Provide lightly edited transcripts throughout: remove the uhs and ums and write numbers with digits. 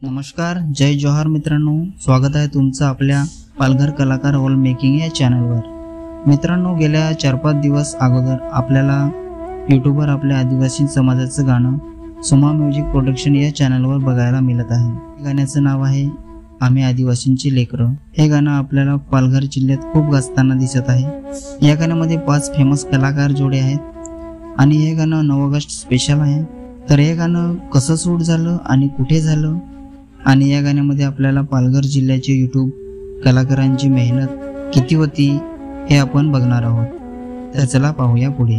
नमस्कार, जय जोहार मित्रांनो, स्वागत आहे तुमचं आपल्या पालघर कलाकार वॉल मेकिंग या चॅनलवर। मित्रांनो, गेल्या 4-5 दिवस अगोदर आपल्याला यूट्यूबवर आपल्या आदिवासी समाजाचं गाणं सुमा म्युझिक प्रोडक्शन या चॅनलवर बघायला मिळत आहे। गाण्याचं नाव आहे आम्ही आदिवासींची लेकरं। हे गाणं आपल्याला पालघर जिल्ह्यात खूप गाजताना दिसत आहे। या गाण्यामध्ये 5 फेमस कलाकार जोडे आहेत आणि हे गाणं 9 ऑगस्ट स्पेशल आहे। तर हे गाणं कसं शूट झालं आणि कुठे झालं आणि या गाण्यामध्ये आपल्याला पालघर जिल्ह्याचे यूट्यूब कलाकारांची मेहनत किती होती हे आपण बघणार आहोत। तर चला पाहूया पुढे।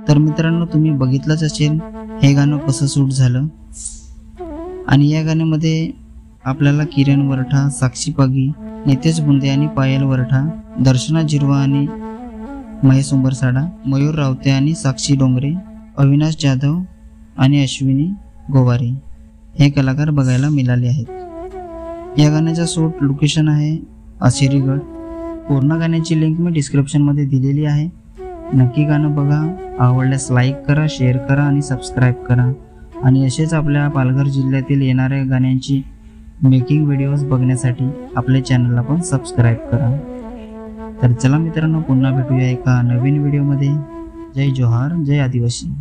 तर मित्रांनो, तुम्ही बघितलंच असेल हे गाणं कसं शूट झालं आणि या गाण्यामध्ये आपल्याला किरण वरठा, साक्षी पागी, नितेश बुंदे आणि पायल वरठा, दर्शना जिरवा आणि महेश उंबरसाडा, मयूर रावते आणि साक्षी डोंगरे, अविनाश जाधव आणि अश्विनी गोवारी हे कलाकार बघायला मिळाले आहेत। या गाण्याचा शूट लोकेशन आहे आशिरीगड। पूर्ण गाण्याची लिंक मी डिस्क्रिप्शन मध्ये दिलेली आहे। नक्की गाणं बघा, आवडल्यास लाईक करा, शेअर करा आणि सबस्क्राईब करा आणि असेच आपल्या पालघर जिल्ह्यातील येणाऱ्या गाण्यांची मेकिंग व्हिडिओज बघण्यासाठी आपल्या चॅनलला पण सबस्क्राईब करा। तर चला मित्रांनो, पुन्हा भेटूया एका नवीन व्हिडिओमध्ये। जय जोहार, जय आदिवासी।